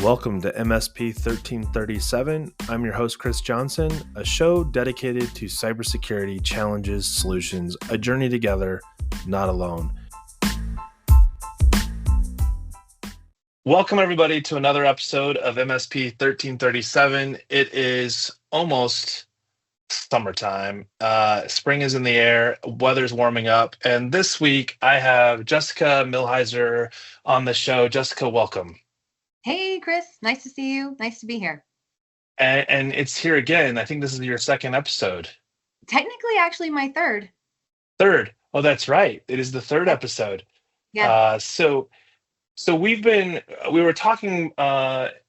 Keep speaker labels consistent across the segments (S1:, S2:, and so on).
S1: Welcome to MSP 1337. I'm your host, Chris Johnson, a show dedicated to cybersecurity challenges, solutions, a journey together, not alone. Welcome, everybody, to another episode of MSP 1337. It is almost summertime. Spring is in the air, weather's warming up, and this week I have Jessica Millhiser on the show. Jessica, welcome.
S2: Hey, Chris. Nice to see you. Nice to be here.
S1: And it's here again. I think this is your second episode.
S2: Technically, actually, my third.
S1: Third. Oh, that's right. It is the third
S2: Yep.
S1: episode.
S2: Yeah.
S1: So we were talking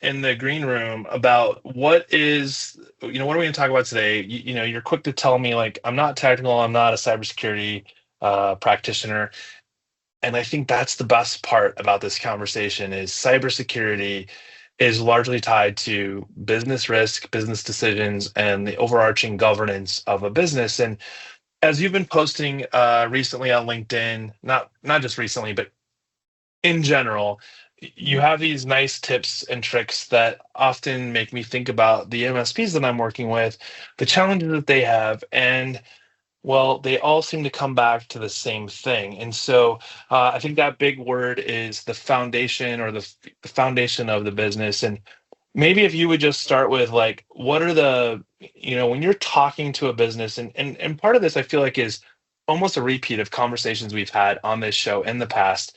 S1: in the green room about what are we going to talk about today? You're quick to tell me, like, I'm not technical, I'm not a cybersecurity practitioner. And I think that's the best part about this conversation is cybersecurity is largely tied to business risk, business decisions, and the overarching governance of a business. And as you've been posting recently on LinkedIn, not just recently, but in general, you have these nice tips and tricks that often make me think about the MSPs that I'm working with, the challenges that they have, and well, they all seem to come back to the same thing. And so I think that big word is the foundation or the foundation of the business. And maybe if you would just start with, like, what are when you're talking to a business, and part of this I feel like is almost a repeat of conversations we've had on this show in the past.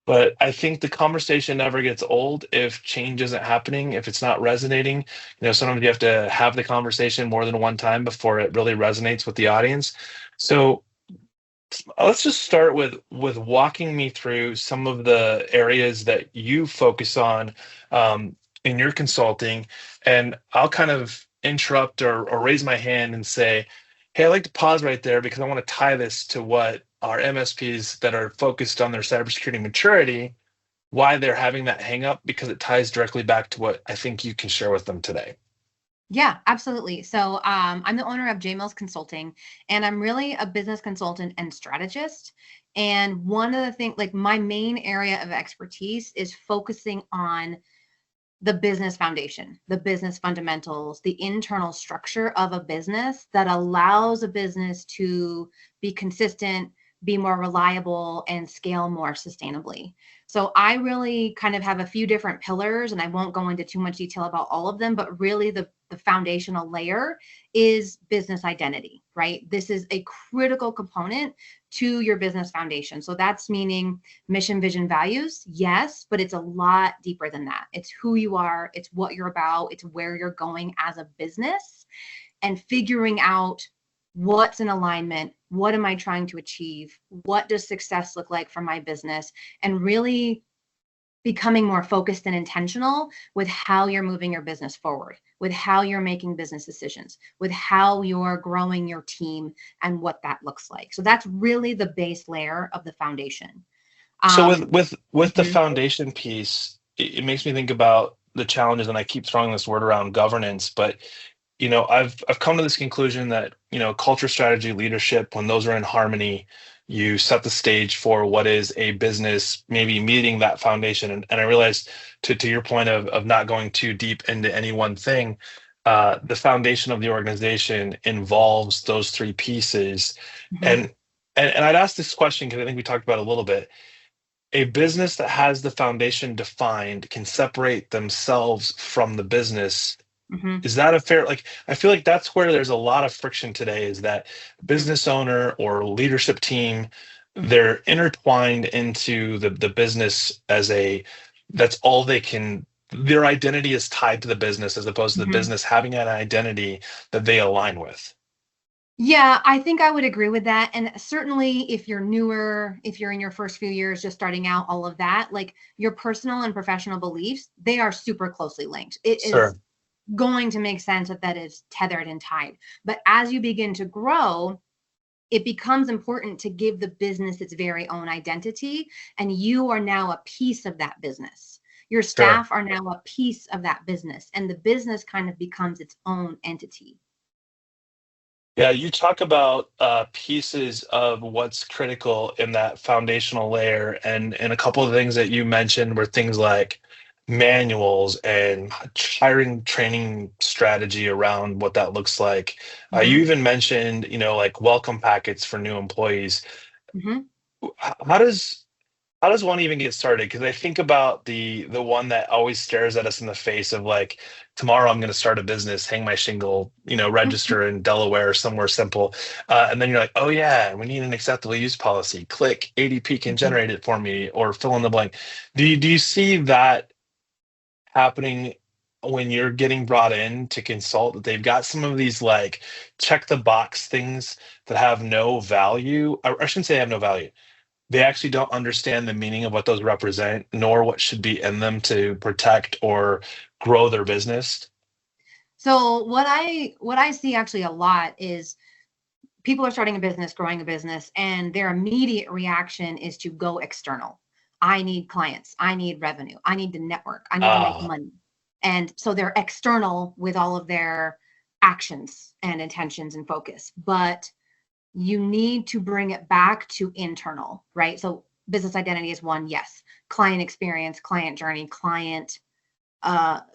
S1: But I think the conversation never gets old if change isn't happening, if it's not resonating. Sometimes you have to have the conversation more than one time before it really resonates with the audience. So let's just start with walking me through some of the areas that you focus on in your consulting, and I'll kind of interrupt or raise my hand and say, hey, I'd like to pause right there because I want to tie this to what our MSPs that are focused on their cybersecurity maturity, why they're having that hang up, because it ties directly back to what I think you can share with them today.
S2: Yeah, absolutely. So I'm the owner of JMills Consulting, and I'm really a business consultant and strategist. And one of the things, like my main area of expertise is focusing on the business foundation, the business fundamentals, the internal structure of a business that allows a business to be consistent, be more reliable, and scale more sustainably. So I really kind of have a few different pillars, and I won't go into too much detail about all of them, but really the foundational layer is business identity, right? This is a critical component to your business foundation. So that's meaning mission, vision, values, yes, but it's a lot deeper than that. It's who you are, it's what you're about, it's where you're going as a business, and figuring out what's in alignment, what am I trying to achieve, what does success look like for my business, and really becoming more focused and intentional with how you're moving your business forward, with how you're making business decisions, with how you're growing your team and what that looks like. So that's really the base layer of the foundation.
S1: So
S2: Um,
S1: with the
S2: mhm.
S1: foundation piece, it makes me think about the challenges, and I keep throwing this word around, governance, but I've come to this conclusion that culture, strategy, leadership, when those are in harmony, you set the stage for what is a business maybe meeting that foundation. And I realized, to your point of not going too deep into any one thing, the foundation of the organization involves those three pieces.
S2: Mhm.
S1: And I'd ask this question because I think we talked about it a little bit. A business that has the foundation defined can separate themselves from the business.
S2: Mhm.
S1: Is that a fair, like, I feel like that's where there's a lot of friction today, is that business owner or leadership team, they're intertwined into the business that's all they can, their identity is tied to the business as opposed to the
S2: Mhm.
S1: business having an identity that they align with.
S2: Yeah, I think I would agree with that. And certainly if you're newer, if you're in your first few years just starting out, all of that, like your personal and professional beliefs, they are super closely linked. It is
S1: Sure.
S2: going to make sense that that is tethered and tied. But as you begin to grow, it becomes important to give the business its very own identity. And you are now a piece of that business. Your
S1: Sure.
S2: staff are now a piece of that business, and the business kind of becomes its own entity.
S1: Yeah, you talk about pieces of what's critical in that foundational layer, and a couple of things that you mentioned were things like manuals and hiring training strategy around what that looks like. You
S2: Hmm.
S1: even mentioned, like welcome packets for new employees.
S2: Hmm.
S1: How does one even get started? Because I think about the one that always stares at us in the face of like, tomorrow I'm going to start a business, hang my shingle, register in Delaware or somewhere simple, and then you're like, oh yeah, we need an acceptable use policy. Click, ADP can
S2: Hmm.
S1: generate it for me, or fill in the blank. Do you see that happening when you're getting brought in to consult? That they've got some of these like check the box things that have no value. I shouldn't say they have no value, they actually don't understand the meaning of what those represent, nor what should be in them to protect or grow their business.
S2: So what I see actually a lot is people are starting a business, growing a business, and their immediate reaction is to go external. I need clients. I need revenue. I need to network. I need to make
S1: Ah,
S2: money. And so they're external with all of their actions and intentions and focus. But you need to bring it back to internal, right? So business identity is one, yes. Client experience, client journey, client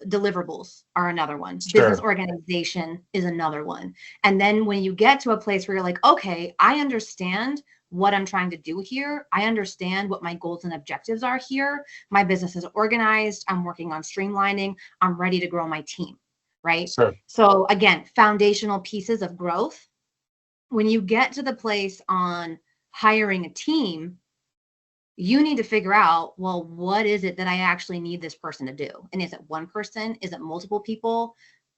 S2: deliverables are another one. Business
S1: sure.
S2: organization is another one. And then when you get to a place where you're like, okay, I understand what I'm trying to do here. I understand what my goals and objectives are here. My business is organized. I'm working on streamlining. I'm ready to grow my team, right?
S1: Sure.
S2: So again, foundational pieces of growth. When you get to the place on hiring a team, you need to figure out, well, what is it that I actually need this person to do? And is it one person? Is it multiple people?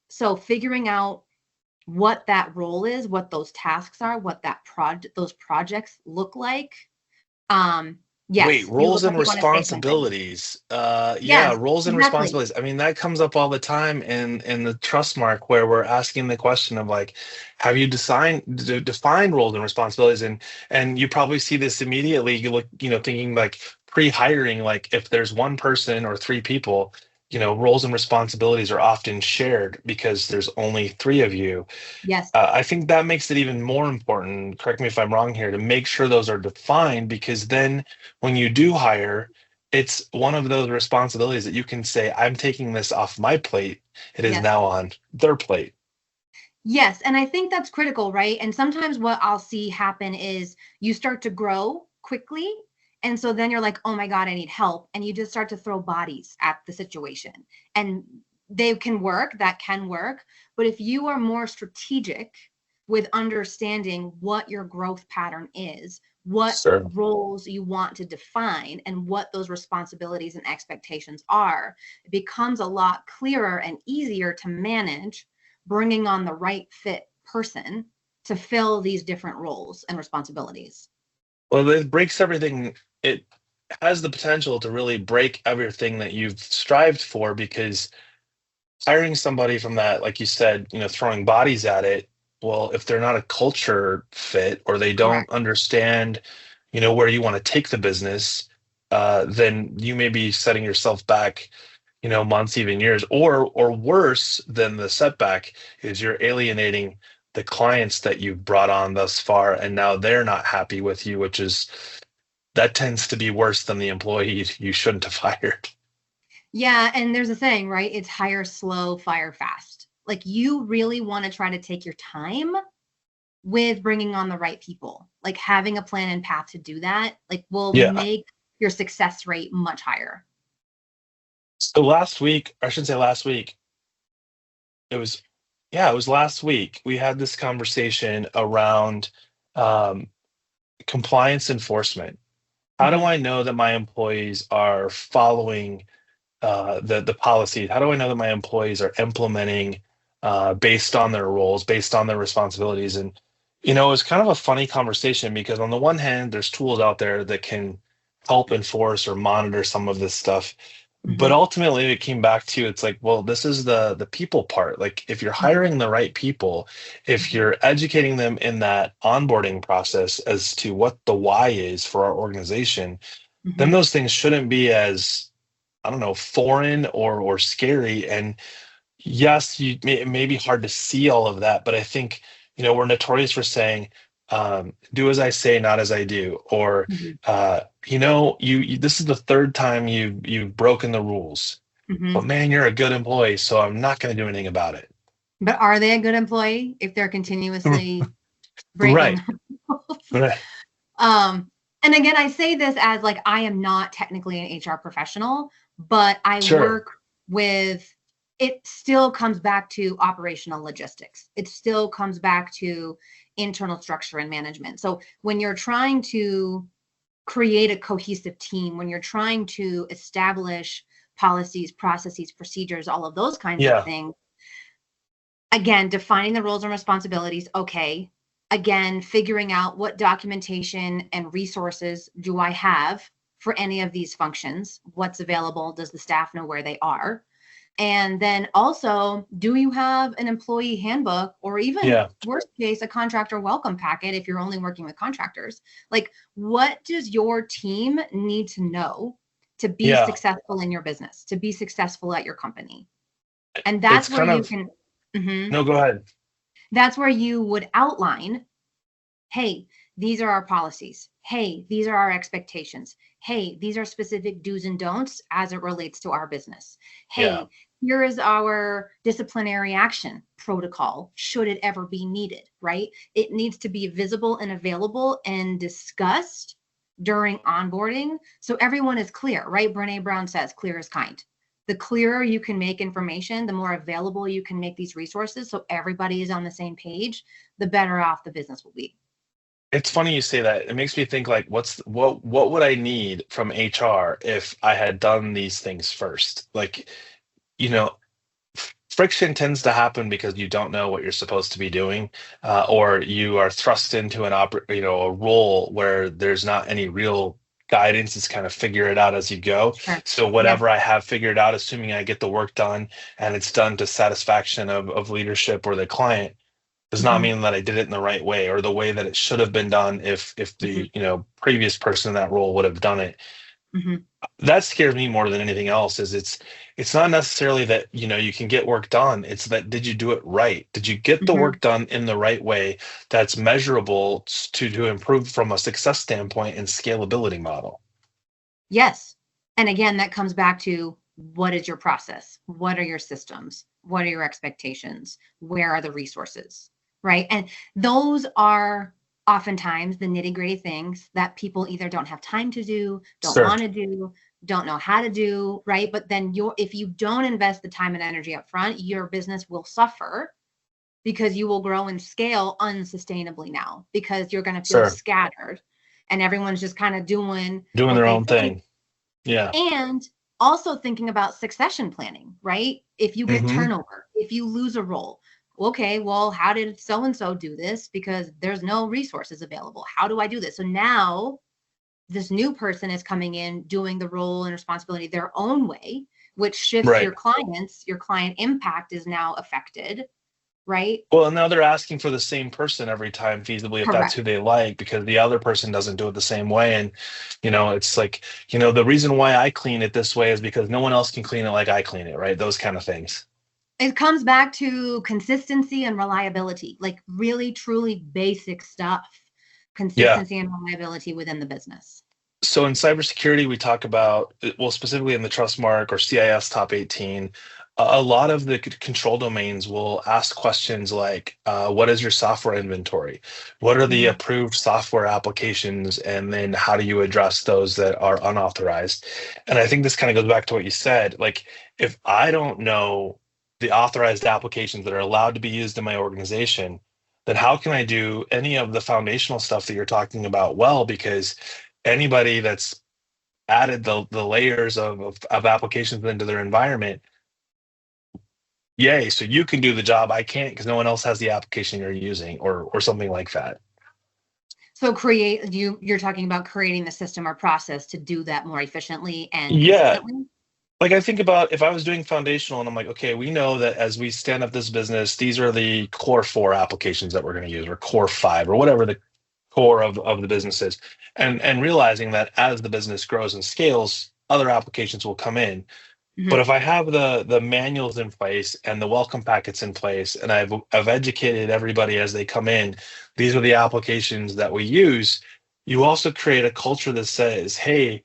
S2: So figuring out what that role is, what those tasks are, what those projects look like. Um,
S1: Wait,
S2: yes, you
S1: roles
S2: look like
S1: and
S2: you want to say something.
S1: responsibilities. Yeah,
S2: Yes,
S1: roles and
S2: exactly.
S1: responsibilities. I mean, that comes up all the time in the trust mark where we're asking the question of like, have you defined roles and responsibilities? And you probably see this immediately. You look, thinking like pre-hiring, like if there's one person or three people, roles and responsibilities are often shared because there's only three of you.
S2: Yes.
S1: I think that makes it even more important, correct me if I'm wrong here, to make sure those are defined because then when you do hire, it's one of those responsibilities that you can say, I'm taking this off my plate. It is
S2: Yes.
S1: now on their plate.
S2: Yes, and I think that's critical, right? And sometimes what I'll see happen is you start to grow quickly. And so then you're like, oh my God, I need help. And you just start to throw bodies at the situation. And they can work, that can work. But if you are more strategic with understanding what your growth pattern is, what
S1: Sure.
S2: roles you want to define, and what those responsibilities and expectations are, it becomes a lot clearer and easier to manage bringing on the right fit person to fill these different roles and responsibilities.
S1: Well, it breaks everything. It has the potential to really break everything that you've strived for because hiring somebody from that, like you said, throwing bodies at it, well, if they're not a culture fit or they don't
S2: Correct.
S1: understand, where you want to take the business, then you may be setting yourself back, months, even years, or worse than the setback is you're alienating the clients that you've brought on thus far, and now they're not happy with you, which is that tends to be worse than the employee you shouldn't have hired.
S2: Yeah, and there's a saying, right? It's hire slow, fire fast. Like you really want to try to take your time with bringing on the right people. Like having a plan and path to do that, like will
S1: Yeah.
S2: make your success rate much higher.
S1: So last week, I shouldn't say last week, it was, yeah, it was last week. We had this conversation around um, compliance enforcement. How do
S2: Hmm.
S1: I know that my employees are following the policies? How do I know that my employees are implementing based on their roles, based on their responsibilities? And it was kind of a funny conversation because on the one hand, there's tools out there that can help enforce or monitor some of this stuff. But
S2: Hmm.
S1: ultimately, it came back to it's like, well, this is the people part. Like, if you're
S2: Hmm.
S1: hiring the right people, if
S2: Hmm.
S1: you're educating them in that onboarding process as to what the why is for our organization, then
S2: Hmm.
S1: those things shouldn't be as, I don't know, foreign or scary. And yes, it may be hard to see all of that, but I think, we're notorious for saying, do as I say, not as I do, or
S2: Hmm.
S1: this is the third time you've broken the rules.
S2: Hmm.
S1: but man, you're a good employee, so I'm not going to do anything about it.
S2: But are they a good employee if they're continuously breaking
S1: Right.
S2: the rules?
S1: Right.
S2: Um, and again, I say this as like I am not technically an HR professional, but I
S1: Sure.
S2: work with it still comes back to operational logistics. It still comes back to internal structure and management. So when you're trying to create a cohesive team, when you're trying to establish policies, processes, procedures, all of those kinds of
S1: Yeah.
S2: things, again, defining the roles and responsibilities. Okay. Again, figuring out what documentation and resources do I have for any of these functions? What's available? Does the staff know where they are? And then also, do you have an employee handbook or even
S1: Yeah.
S2: worst case, a contractor welcome packet if you're only working with contractors? Like, what does your team need to know to be
S1: Yeah.
S2: successful in your business, to be successful at your company? And
S1: It's
S2: that's where
S1: kind
S2: you
S1: of,
S2: can. Mhm.
S1: no, go ahead.
S2: That's where you would outline, hey, these are our policies. Hey, these are our expectations. Hey, these are specific do's and don'ts as it relates to our business.
S1: Yeah.
S2: Hey, here is our disciplinary action protocol should it ever be needed, right? It needs to be visible and available and discussed during onboarding so everyone is clear, right? Brene Brown says clear is kind. The clearer you can make information, the more available you can make these resources so everybody is on the same page, the better off the business will be.
S1: It's funny you say that. It makes me think like, what would I need from HR if I had done these things first? Like, you know, friction tends to happen because you don't know what you're supposed to be doing, or you are thrust into a role where there's not any real guidance. It's kind of figure it out as you go.
S2: Sure.
S1: So
S2: Yeah.
S1: whatever I have figured out, assuming I get the work done and it's done to satisfaction of leadership or the client, does not
S2: Hmm.
S1: mean that I did it in the right way or the way that it should have been done if
S2: Hmm.
S1: the previous person in that role would have done it.
S2: Hmm.
S1: That scares me more than anything else. Is it's not necessarily that you can get work done. It's that, did you do it right? Did you get the
S2: Hmm.
S1: work done in the right way that's measurable to improve from a success standpoint and scalability model?
S2: Yes. And again, that comes back to what is your process? What are your systems? What are your expectations? Where are the resources? Right. And those are oftentimes the nitty gritty things that people either don't have time to do, don't
S1: Sure.
S2: want to do, don't know how to do. Right. But then if you don't invest the time and energy up front, your business will suffer because you will grow and scale unsustainably now because you're going to feel
S1: Sure.
S2: scattered and everyone's just kind of doing
S1: Doing
S2: what
S1: their
S2: they
S1: own
S2: think.
S1: thing. Yeah.
S2: And also thinking about succession planning, right? If you get
S1: Hmm.
S2: turnover, if you lose a role, okay, well, how did so and so do this? Because there's no resources available. How do I do this? So now this new person is coming in doing the role and responsibility their own way, which shifts
S1: Right.
S2: your client impact is now affected, right?
S1: Well, and now they're asking for the same person every time, feasibly, if that's
S2: Correct.
S1: who they like, because the other person doesn't do it the same way. And, it's like, the reason why I clean it this way is because no one else can clean it like I clean it, right? Those kind of things.
S2: It comes back to consistency and reliability, like really, truly basic stuff,
S1: Yeah.
S2: consistency and reliability within the business.
S1: So in cybersecurity, we talk about, well, specifically in the trust mark or CIS top 18, a lot of the control domains will ask questions like, what is your software inventory? What are the
S2: Hmm.
S1: approved software applications? And then how do you address those that are unauthorized? And I think this kind of goes back to what you said. Like, if I don't know the authorized applications that are allowed to be used in my organization, then how can I do any of the foundational stuff that you're talking about well? Because anybody that's added the layers of applications into their environment, yay, so you can do the job I can't because no one else has the application you're using, or something like that.
S2: So you're talking about creating the system or process to do that more efficiently and
S1: Yeah,
S2: consistently.
S1: like I think about if I was doing foundational and I'm like, okay, we know that as we stand up this business, these are the core four applications that we're going to use, or core five, or whatever the core of the business is. And realizing that as the business grows and scales, other applications will come in. But
S2: Hmm.
S1: if I have the manuals in place and the welcome packets in place, and I've educated everybody as they come in, these are the applications that we use. You also create a culture that says, "Hey,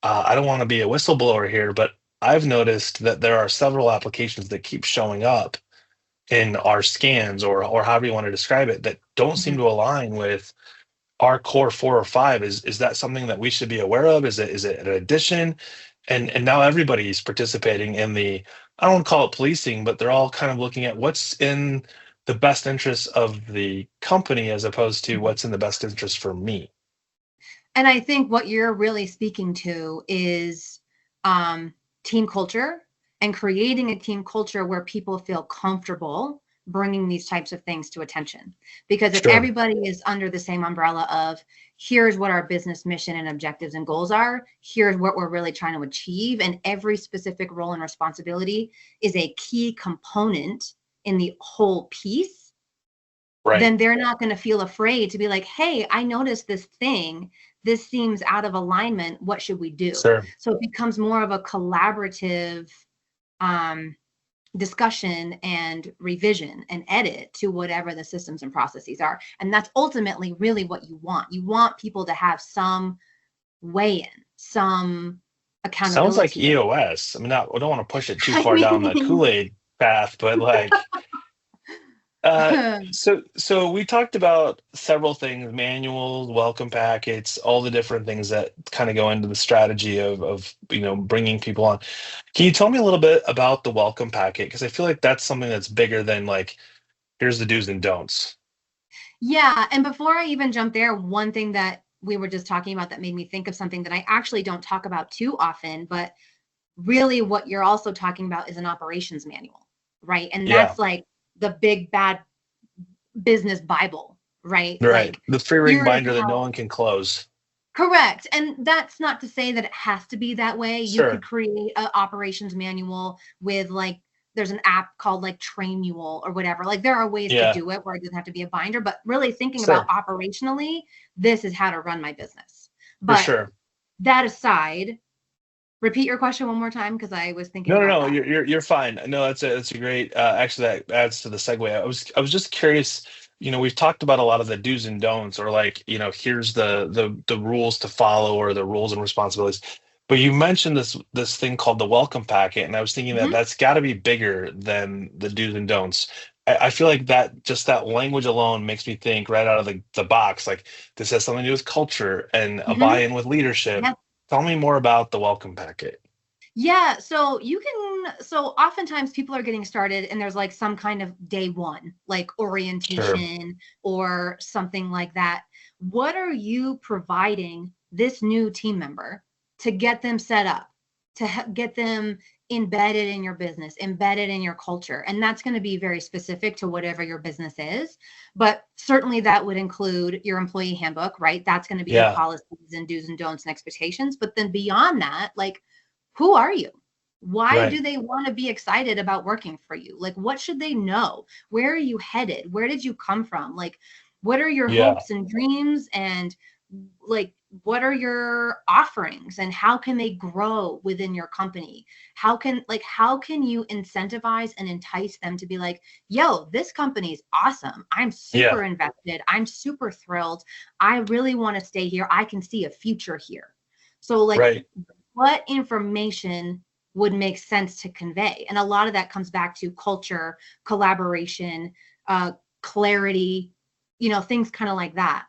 S1: I don't want to be a whistleblower here, but I've noticed that there are several applications that keep showing up in our scans, or however you want to describe it, that don't seem
S2: Mhm.
S1: to align with our core 4 or 5. Is that something that we should be aware of? Is it an addition? And now everybody's participating in the, I don't want to call it policing, but they're all kind of looking at what's in the best interest of the company as opposed to
S2: Mhm.
S1: what's in the best interest for me.
S2: And I think what you're really speaking to is um, team culture and creating a team culture where people feel comfortable bringing these types of things to attention. Because if
S1: Sure.
S2: everybody is under the same umbrella of here's what our business mission and objectives and goals are, here's what we're really trying to achieve, and every specific role and responsibility is a key component in the whole piece,
S1: Right.
S2: then they're not going to feel afraid to be like, hey, I noticed this thing. This seems out of alignment. What should we do?
S1: Sure.
S2: So it becomes more of a collaborative um, discussion and revision and edit to whatever the systems and processes are. And that's ultimately really what you want. You want people to have some weigh in, some
S1: Sounds like
S2: accountability.
S1: EOS. I mean, not, I don't want to push it too
S2: I
S1: far down the
S2: mean,
S1: Kool-Aid path, but like, Uh, so we talked about several things: manuals, welcome packets, all the different things that kind of go into the strategy of bringing people on. Can you tell me a little bit about the welcome packet? Because I feel like that's something that's bigger than like, here's the do's and don'ts.
S2: Yeah, and before I even jump there, one thing that we were just talking about that made me think of something that I actually don't talk about too often, but really what you're also talking about is an operations manual, right? And
S1: Yeah,
S2: that's like the big bad business Bible, right?
S1: right.
S2: Like
S1: The free ring
S2: here's
S1: binder that no
S2: how.
S1: one can close.
S2: Correct. And that's not to say that it has to be that way. You could
S1: Sure.
S2: create an operations manual with like, there's an app called like Trainual or whatever. Like there are ways to
S1: Yeah,
S2: do it where it doesn't have to be a binder, but really thinking about
S1: sure.
S2: operationally, this is how to run my business.
S1: For
S2: But
S1: sure.
S2: that aside, repeat your question one more time because I was thinking
S1: No, no,
S2: about
S1: no.
S2: that.
S1: You're fine. No, that's a great. Actually, that adds to the segue. I was just curious. We've talked about a lot of the do's and don'ts, or like, here's the rules to follow, or the rules and responsibilities. But you mentioned this thing called the welcome packet, and I was thinking that
S2: Mhm.
S1: that's got to be bigger than the do's and don'ts. I feel like that, just that language alone makes me think right out of the box. Like, this has something to do with culture and a
S2: Mhm.
S1: buy-in with leadership.
S2: Yeah.
S1: Tell me more about the welcome packet.
S2: Yeah, so oftentimes people are getting started and there's like some kind of day one, like
S1: Sure.
S2: orientation or something like that. What are you providing this new team member to get them set up, to get them embedded in your business, embedded in your culture? And that's going to be very specific to whatever your business is. But certainly that would include your employee handbook, right? That's going to be your
S1: Yeah.
S2: policies and do's and don'ts and expectations. But then beyond that, like, who are you? Why
S1: Right.
S2: do they want to be excited about working for you? Like, what should they know? Where are you headed? Where did you come from? Like, what are your
S1: Yeah.
S2: hopes and dreams? And like, what are your offerings and how can they grow within your company? How can you incentivize and entice them to be like, yo, this company is awesome. I'm
S1: Yeah.
S2: super invested. I'm super thrilled. I really want to stay here. I can see a future here. So like
S1: Right.
S2: what information would make sense to convey? And a lot of that comes back to culture, collaboration, uh, clarity, things kind of like that.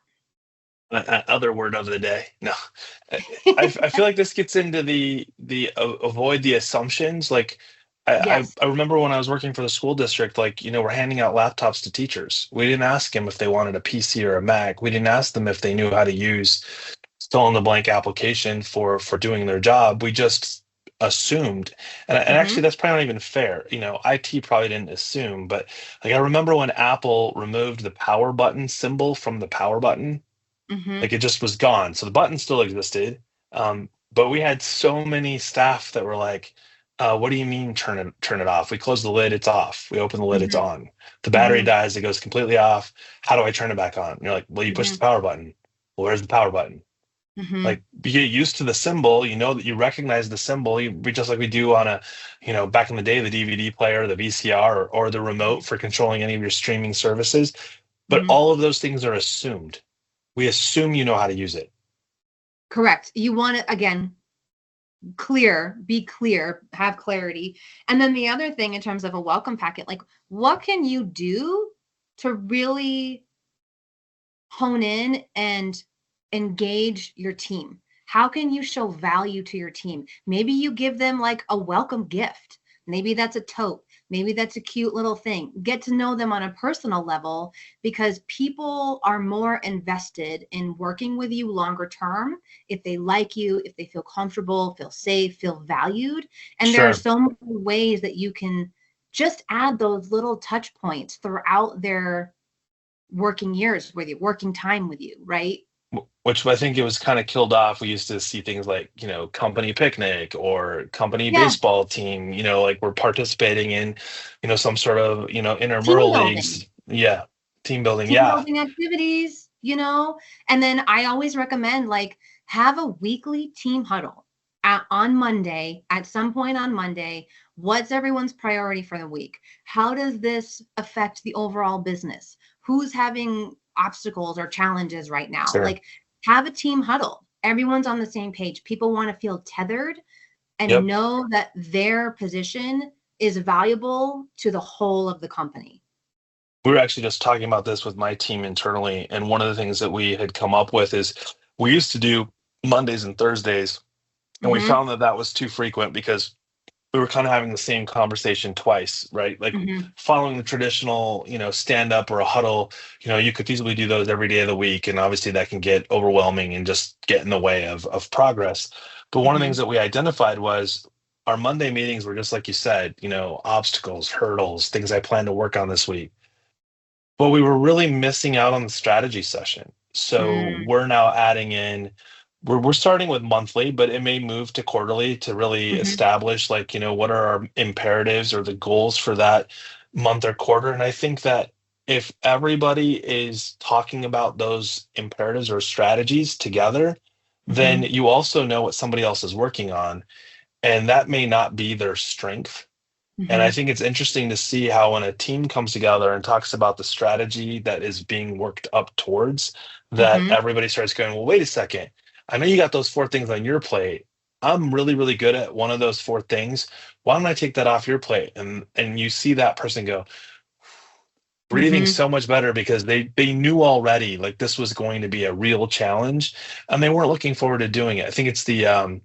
S1: Other word of the day. No, I feel like this gets into the avoid the assumptions. Like, I, I
S2: Yes.
S1: I remember when I was working for the school district, like, we're handing out laptops to teachers. We didn't ask them if they wanted a PC or a Mac. We didn't ask them if they knew how to use fill in the blank application for doing their job. We just assumed. And actually,
S2: Mm-hmm.
S1: that's probably not even fair. IT probably didn't assume, but like, I remember when Apple removed the power button symbol from the power button,
S2: Mm-hmm.
S1: like, it just was gone. So the button still existed. But we had so many staff that were like, what do you mean turn it off? We close the lid, it's off. We open the lid, it's
S2: Mm-hmm.
S1: on. The battery
S2: Mm-hmm.
S1: dies, it goes completely off. How do I turn it back on? And you're like, well, you push
S2: Mm-hmm.
S1: the power button. Well, where's the power button?
S2: Mm-hmm.
S1: Like, you get used to the symbol, that you recognize the symbol, just like we do on a, back in the day, the DVD player, the VCR, or the remote for controlling any of your streaming services. But
S2: Mm-hmm.
S1: all of those things are assumed. We assume you know how to use it.
S2: Correct. You want it again. be clear, have clarity. And then the other thing in terms of a welcome packet, like what can you do to really hone in and engage your team? How can you show value to your team? Maybe you give them like a welcome gift. Maybe that's a tote. Maybe that's a cute little thing. Get to know them on a personal level, because people are more invested in working with you longer term if they like you, if they feel comfortable, feel safe, feel valued. And there are
S1: Sure.
S2: so many ways that you can just add those little touch points throughout their working years with you, working time with you, right?
S1: Which I think it was kind of killed off. We used to see things like, company picnic or company
S2: Yeah,
S1: baseball team, like we're participating in, some sort of,
S2: team
S1: intramural
S2: building,
S1: leagues. Yeah. Team building.
S2: team
S1: Yeah.
S2: building activities, and then I always recommend like have a weekly team huddle on Monday, at some point on Monday. What's everyone's priority for the week? How does this affect the overall business? Who's having obstacles or challenges right now?
S1: Sure.
S2: Like have a team huddle. Everyone's on the same page. People want to feel tethered and
S1: Yep.
S2: know that their position is valuable to the whole of the company.
S1: We were actually just talking about this with my team internally. And one of the things that we had come up with is we used to do Mondays and Thursdays, and we
S2: Mm-hmm.
S1: found that that was too frequent because we were kind of having the same conversation twice, right? Like
S2: Mm-hmm.
S1: following the traditional, stand up or a huddle, you could easily do those every day of the week. And obviously that can get overwhelming and just get in the way of progress. But one of the
S2: Mm-hmm.
S1: things that we identified was our Monday meetings were just like you said, obstacles, hurdles, things I plan to work on this week. But we were really missing out on the strategy session. So
S2: Mm,
S1: we're now adding in, we're starting with monthly, but it may move to quarterly to really
S2: mhm,
S1: establish like, what are our imperatives or the goals for that month or quarter. And I think that if everybody is talking about those imperatives or strategies together, then
S2: mhm,
S1: you also know what somebody else is working on. And that may not be their strength, and I
S2: mhm,
S1: think it's interesting to see how when a team comes together and talks about the strategy that is being worked up towards, that
S2: mhm.
S1: everybody starts going, well, wait a second. I know you got those four things on your plate. I'm really, really good at one of those four things. Why don't I take that off your plate? And you see that person go, breathing
S2: Mhm.
S1: so much better because they knew already like this was going to be a real challenge and they weren't looking forward to doing it. I think it's the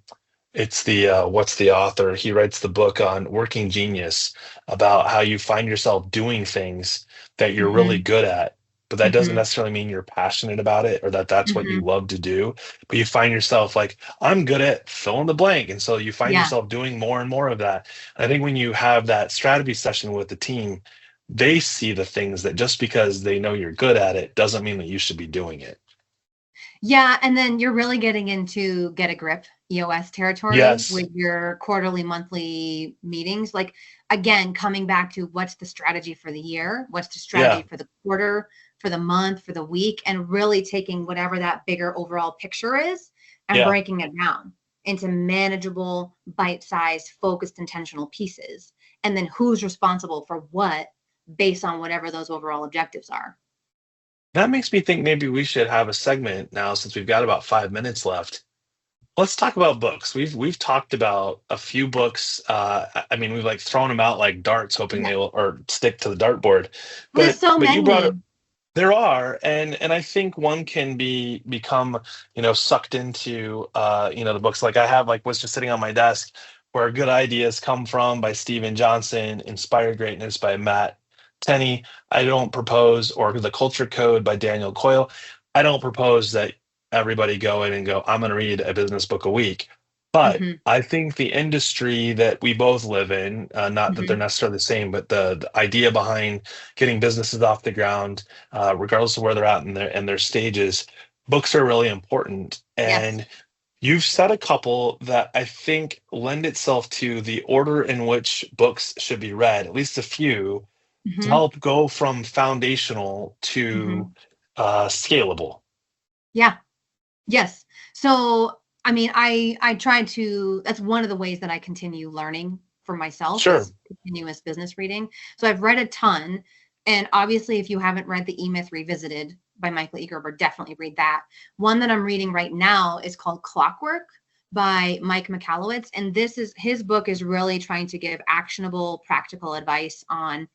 S1: what's the author? He writes the book on working genius about how you find yourself doing things that you're really
S2: Mhm.
S1: good at, but that doesn't
S2: Mhm.
S1: necessarily mean you're passionate about it or that that's what you
S2: Mhm.
S1: love to do. But you find yourself like, I'm good at fill in the blank. And so you find
S2: Yeah.
S1: yourself doing more and more of that. And I think when you have that strategy session with the team, they see the things that just because they know you're good at it doesn't mean that you should be doing it.
S2: Yeah, and then you're really getting into get a grip EOS territory
S1: Yes.
S2: with your quarterly, monthly meetings. Like again, coming back to what's the strategy for the year, what's the strategy
S1: Yeah.
S2: for the quarter, for the month, for the week, and really taking whatever that bigger overall picture is and
S1: Yeah.
S2: breaking it down into manageable, bite-sized, focused, intentional pieces. And then who's responsible for what based on whatever those overall objectives are.
S1: That makes me think maybe we should have a segment now since we've got about 5 minutes left. Let's talk about books. We've talked about a few books. I mean, we've like thrown them out like darts, hoping
S2: Yeah.
S1: they will or stick to the dartboard.
S2: There's so
S1: But you brought
S2: many.
S1: it. There are, and I think one can become sucked into the books. Like I have like what's just sitting on my desk, where good ideas come from by Steven Johnson, Inspired Greatness by Matt Tenney. I don't propose, or The Culture Code by Daniel Coyle. I don't propose that everybody go in and go, I'm going to read a business book a week. But
S2: Mhm.
S1: I think the industry that we both live in, not that they're
S2: Mhm.
S1: necessarily the same, but the idea behind getting businesses off the ground, regardless of where they're at in their stages, books are really important.
S2: Yes.
S1: And you've said a couple that I think lend itself to the order in which books should be read, at least a few, to
S2: Mhm.
S1: help go from foundational to
S2: Mhm.
S1: scalable.
S2: Yeah. Yes. So, I mean, I try to that's one of the ways that I continue learning for myself
S1: Sure.
S2: is continuous business reading. So I've read a ton, and obviously if you haven't read The E-Myth Revisited by Michael E. Gerber, definitely read that. One that I'm reading right now is called Clockwork by Mike Michalowicz. And his book is really trying to give actionable, practical advice on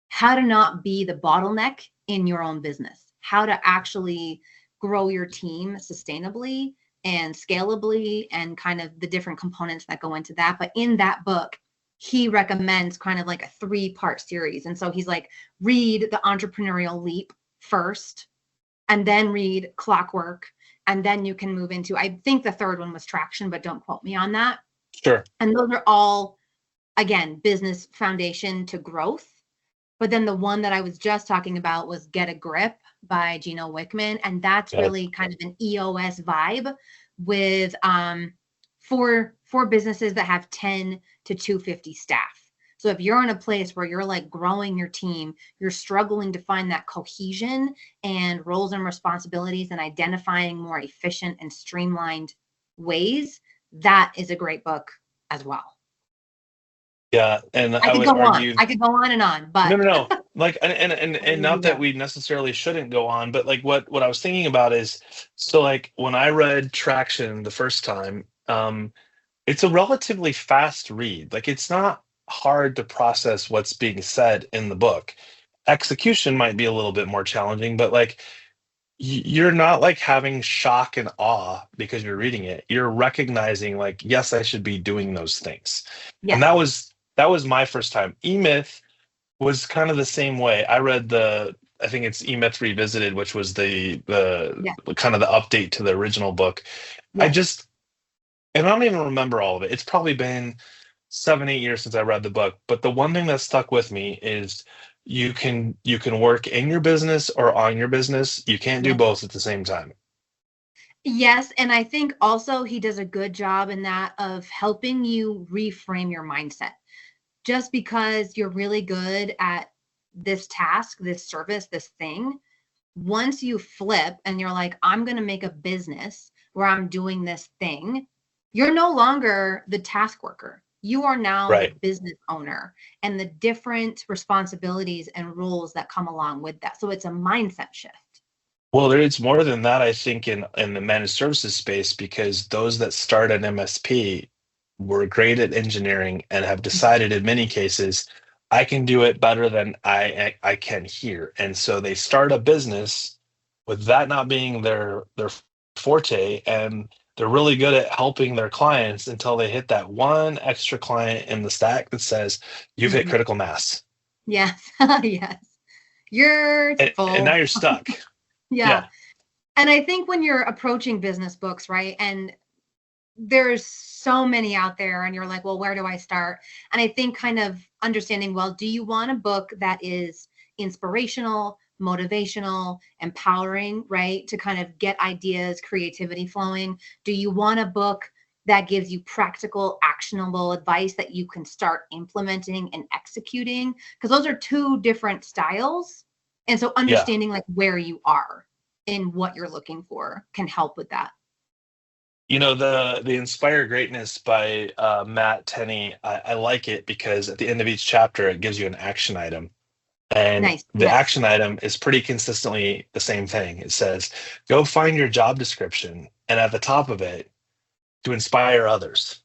S2: how to not be the bottleneck in your own business, how to actually grow your team sustainably and scalably, and kind of the different components that go into that. But in that book, he recommends kind of like a 3-part series. And so he's like, read The Entrepreneurial Leap first, and then read Clockwork. And then you can move into, I think the third one was Traction, but don't quote me on that.
S1: Sure.
S2: And those are all, again, business foundation to growth. But then the one that I was just talking about was Get a Grip by Gino Wickman. And that's really kind of an EOS vibe with for businesses that have 10 to 250 staff. So if you're in a place where you're like growing your team, you're struggling to find that cohesion and roles and responsibilities and identifying more efficient and streamlined ways, that is a great book as well.
S1: Yeah, and I
S2: could
S1: would
S2: go
S1: argue.
S2: on. I could go on and on, but
S1: No. Like, and not that we necessarily shouldn't go on, but like what I was thinking about is, so like when I read Traction the first time, it's a relatively fast read. Like it's not hard to process what's being said in the book. Execution might be a little bit more challenging, but like you're not like having shock and awe because you're reading it. You're recognizing like, yes, I should be doing those things. And
S2: yes.
S1: that was my first time. E-Myth was kind of the same way. I read I think it's E-Myth Revisited, which was the
S2: Yes.
S1: kind of the update to the original book. I
S2: Yes.
S1: just, and I don't even remember all of it. It's probably been 7, 8 years since I read the book. But the one thing that stuck with me is you can work in your business or on your business. You can't do
S2: Yes.
S1: both at the same time.
S2: Yes, and I think also he does a good job in that of helping you reframe your mindset. Just because you're really good at this task, this service, this thing, once you flip and you're like, I'm going to make a business where I'm doing this thing, you're no longer the task worker. You are now the
S1: Right.
S2: business owner, and the different responsibilities and roles that come along with that. So it's a mindset shift.
S1: Well, there is more than that, I think, in the managed services space, because those that start an MSP were great at engineering and have decided in many cases, I can do it better than I can here. And so they start a business with that not being their forte, and they're really good at helping their clients until they hit that one extra client in the stack that says, you've hit
S2: Mhm.
S1: critical mass.
S2: Yes. Yes. You're
S1: And now
S2: full.
S1: you're stuck.
S2: Yeah.
S1: Yeah.
S2: And I think when you're approaching business books, right? And there's so many out there, and you're like, well, where do I start? And I think kind of understanding, well, do you want a book that is inspirational, motivational, empowering, right? To kind of get ideas, creativity flowing? Do you want a book that gives you practical, actionable advice that you can start implementing and executing? Because those are two different styles. And so
S1: Yeah.
S2: understanding like where you are in what you're looking for can help with that.
S1: The Inspire Greatness by Matt Tenney, I like it because at the end of each chapter it gives you an action item. And
S2: Nice.
S1: the
S2: Yes.
S1: action item is pretty consistently the same thing. It says, go find your job description, and at the top of it, to inspire others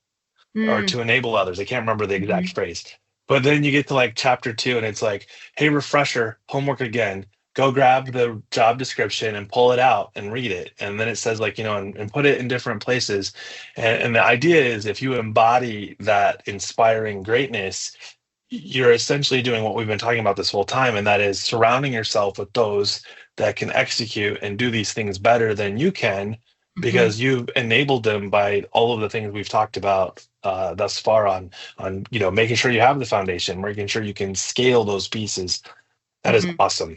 S1: or
S2: Mm,
S1: to enable others. I can't remember the exact
S2: mhm.
S1: phrase. But then you get to like chapter 2, and it's like, hey, refresher, homework again. Go grab the job description and pull it out and read it. And then it says, like, and put it in different places. And the idea is if you embody that inspiring greatness, you're essentially doing what we've been talking about this whole time, and that is surrounding yourself with those that can execute and do these things better than you can,
S2: Mhm,
S1: because you've enabled them by all of the things we've talked about thus far on making sure you have the foundation, making sure you can scale those pieces. That is
S2: mhm.
S1: awesome.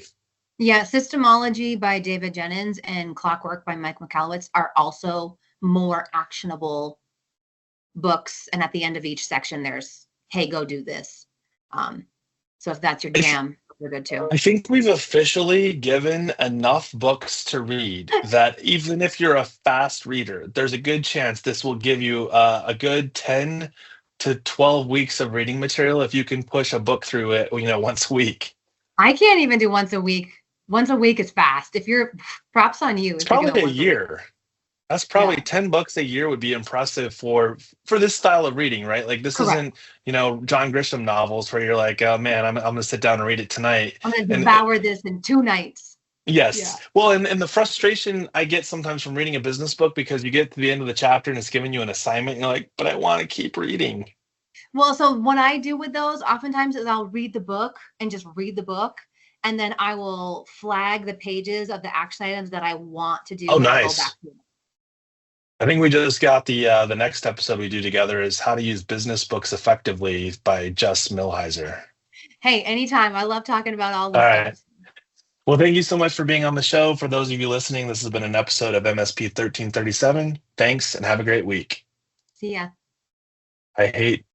S2: Yeah, Systemology by David Jennings and Clockwork by Mike Michalowicz are also more actionable books. And at the end of each section, there's, hey, go do this. Um, so if that's your jam, you're good too.
S1: I think we've officially given enough books to read that even if you're a fast reader, there's a good chance this will give you a good 10 to 12 weeks of reading material if you can push a book through it, once a week.
S2: I can't even do once a week. Once a week is fast. If you're, props on you
S1: It's
S2: if you do
S1: probably
S2: it
S1: a
S2: once a week.
S1: year. That's probably
S2: Yeah,
S1: $10 a year would be impressive for this style of reading, right? Like this
S2: correct.
S1: isn't, John Grisham novels where you're like, oh man, I'm gonna sit down and read it tonight.
S2: I'm gonna
S1: And
S2: devour this in 2 nights. Yeah.
S1: yes, well, and the frustration I get sometimes from reading a business book because you get to the end of the chapter and it's giving you an assignment, and you're like, but I want to keep reading.
S2: Well, so what I do with those oftentimes is I'll read the book and just read the book, and then I will flag the pages of the action items that I want to
S1: Oh,
S2: do, and I'll go back
S1: nice.
S2: to them.
S1: I think we just got the next episode we do together is how to use business books effectively by Just Millhiser.
S2: Hey, anytime. I love talking about all
S1: All
S2: this
S1: right.
S2: stuff.
S1: Well, thank you so much for being on the show. For those of you listening, this has been an episode of MSP 1337. Thanks and have a great week.
S2: See ya.
S1: I hate